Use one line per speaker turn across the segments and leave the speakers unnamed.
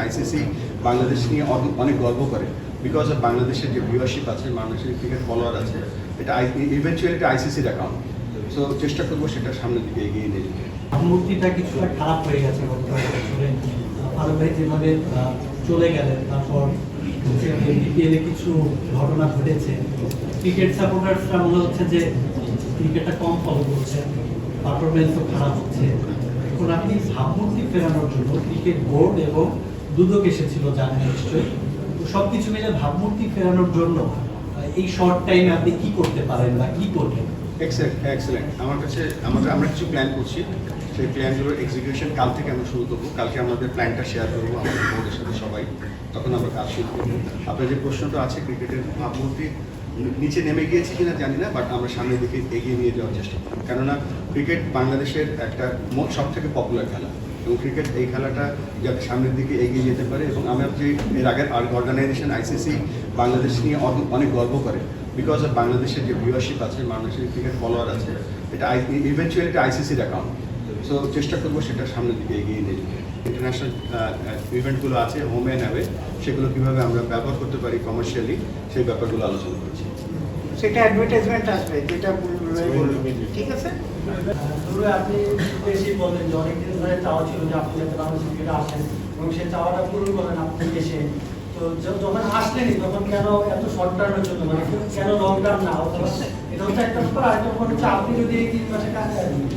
ICC Bangladesh নিয়ে অনেক গর্ব করে বিকজ অফ বাংলাদেশের যে ভিউয়ারশিপ আছে, বাংলাদেশের ক্রিকেট ফলোয়ার আছে, এটা ইভেনচুয়ালি এটা আইসিসির অ্যাকাউন্ট। সো চেষ্টা করবো সেটা সামনের দিকে এগিয়ে নিয়ে যেতে।
মূর্তিটা কিছুটা খারাপ হয়ে গেছে ফারুক ভাই যেভাবে চলে গেলেন, তারপর বিপিএল এ কিছু ঘটনা ঘটেছে, ক্রিকেট সাপোর্টার্সরা মনে হচ্ছে যে ক্রিকেটটা কম ফলো করছে, পারফরমেন্সও খারাপ হচ্ছে। এখন আপনি ভাবমূর্তি ফেরানোর জন্য ক্রিকেট বোর্ড এবং দুদক এসেছিল জানেন নিশ্চয়ই, তো সব কিছু মিলে ভাবমূর্তি ফেরানোর জন্য এই শর্ট টাইমে আপনি কি করতে পারেন বা কি করবেন?
এক্সেলেন্ট। আমার কাছে আমরা কিছু প্ল্যান করছি, সেই প্ল্যানগুলোর এক্সিকিউশন কাল থেকে আমরা শুরু করবো। কালকে আমাদের প্ল্যানটা শেয়ার করবো আমাদের বোর্ডের সাথে সবাই, তখন আমরা কাজ শুরু করবো। আপনার যে প্রশ্নটা আছে ক্রিকেটের ভাবমূর্তি নিচে নেমে গিয়েছে কিনা জানি না, বাট আমরা সামনের দিকে এগিয়ে নিয়ে যাওয়ার চেষ্টা করি। কেননা ক্রিকেট বাংলাদেশের একটা সব থেকে পপুলার খেলা, এবং ক্রিকেট এই খেলাটা যাতে সামনের দিকে এগিয়ে যেতে পারে। এবং আমরা যে এর আগের অর্গানাইজেশন আইসিসি বাংলাদেশ নিয়ে অনেক গর্ব করে বিকজ অফ বাংলাদেশের যে ভিউয়ারশিপ আছে, বাংলাদেশের ক্রিকেট ফলোয়ার আছে, এটা ইভেনচুয়ালি এটা আইসিসির অ্যাকাউন্ট। সো চেষ্টা করবো সেটা সামনের দিকে এগিয়ে নিয়ে যেতে। ইন্টারন্যাশনাল ইভেন্টগুলো আছে হোম অ্যান্ড অ্যাওয়ে, সেগুলো কীভাবে আমরা ব্যবহার করতে পারি কমার্শিয়ালি, সেই ব্যাপারগুলো আলোচনা করছি।
সেটা অ্যাডভার্টাইজমেন্ট আসবে যেটা ঠিক আছে।
ধরুন আপনি বেশি বলেন যে অনেকদিন ধরে চাওয়া ছিল যে আপনি যাতে বাংলাদেশ ক্রিকেটে আসেন এবং সেই চাওয়াটা পূরণ করেন আপনি এসে, তো যখন আসলেনি তখন কেন এত শর্ট টার্মের জন্য, মানে কেন লং টার্ম না হতে পারছে? এটা হচ্ছে একটা ব্যাপার। আরেকটা ব্যাপার হচ্ছে আপনি যদি এই 3 মাসে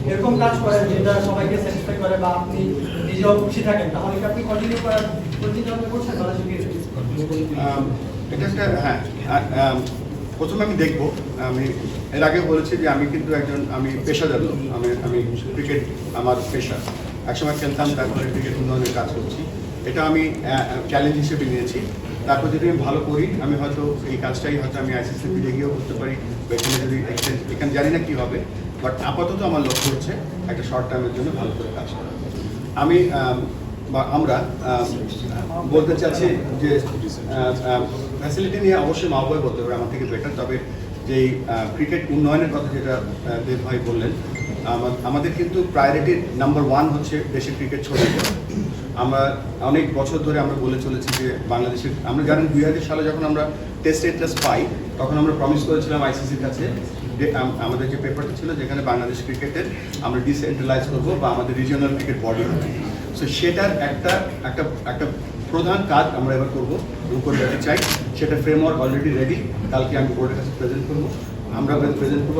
এরকম কাজ করেন যেটা সবাইকে স্যাটিসফাই করে বা আপনি নিজেও খুশি থাকেন, তাহলে কি আপনি কন্টিনিউ করছেন বাংলাদেশ ক্রিকেট?
এটা একটা প্রথমে আমি দেখবো। আমি এর আগে বলেছি যে আমি কিন্তু আমি পেশাদার লোক, আমি ক্রিকেট আমার পেশা। একসময় খেলতাম, তারপরে ক্রিকেট উন্নয়নের কাজ করছি। এটা আমি চ্যালেঞ্জ হিসেবে নিয়েছি। তারপর যদি আমি ভালো করি, আমি হয়তো এই কাজটাই হয়তো আমি আইসিসি ফিরে গিয়েও করতে পারি, বা এখানে যদি এখানে জানি না কী হবে, বাট আপাতত আমার লক্ষ্য হচ্ছে একটা শর্ট টাইমের জন্য ভালো করে কাজ করা। আমি আমরা বলতে চাচ্ছি যে ফ্যাসিলিটি নিয়ে অবশ্যই মাহবুব বলতে পারে আমার থেকে বেটার, তবে যেই ক্রিকেট উন্নয়নের কথা যেটা দেব ভাই বললেন, আমাদের কিন্তু প্রায়োরিটি নাম্বার 1 হচ্ছে দেশের ক্রিকেট ছড়িয়ে দেওয়া। আমরা অনেক বছর ধরে আমরা বলে চলেছি যে বাংলাদেশের, আমরা জানেন 2000 সালে যখন আমরা টেস্ট ইন্টারেস্ট পাই, তখন আমরা প্রমিস করেছিলাম আইসিসির কাছে যে আমাদের যে পেপারটা ছিল যেখানে বাংলাদেশ ক্রিকেটের আমরা ডিসেন্ট্রালাইজ করবো বা আমাদের রিজিওনাল ক্রিকেট বডি হবে। সো সেটার একটা প্রধান কাজ আমরা এবার করবো এবং করে যেতে চাই। সেটা ফ্রেমওয়ার্ক অলরেডি রেডি, কালকে আমি বোর্ডের কাছে প্রেজেন্ট করবো,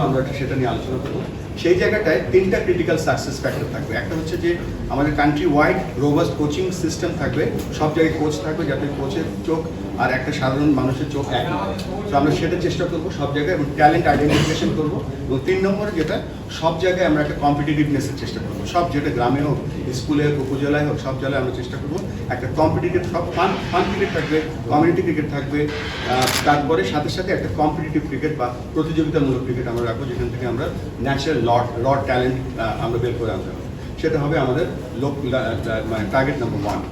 আমরা সেটা নিয়ে আলোচনা করবো। সেই জায়গাটায় 3টা ক্রিটিক্যাল সাকসেস ফ্যাক্টর থাকবে। একটা হচ্ছে যে আমাদের country wide robust coaching system থাকবে, সব জায়গায় কোচ থাকবে যাতে কোচের চোখ আর একটা সাধারণ মানুষের চোখ এক হয়। তো আমরা সেটা চেষ্টা করবো সব জায়গায়, এবং ট্যালেন্ট আইডেন্টিফিকেশন করবো। এবং 3 নম্বরে যেটা, সব জায়গায় আমরা একটা কম্পিটিটিভনেসের চেষ্টা করবো, সব যেটা গ্রামে হোক, স্কুলে হোক, উপজেলায় হোক, সব জায়গায় আমরা চেষ্টা করবো একটা কম্পিটিটিভ, সব ফান ক্রিকেট থাকবে, কমিউনিটি ক্রিকেট থাকবে, তারপরে সাথে সাথে একটা কম্পিটিটিভ ক্রিকেট বা প্রতিযোগিতামূলক ক্রিকেট আমরা রাখবো, যেখান থেকে আমরা ন্যাচারাল র ট্যালেন্ট আমরা বের করে আনতে হবে। সেটা হবে আমাদের মানে টার্গেট নাম্বার 1।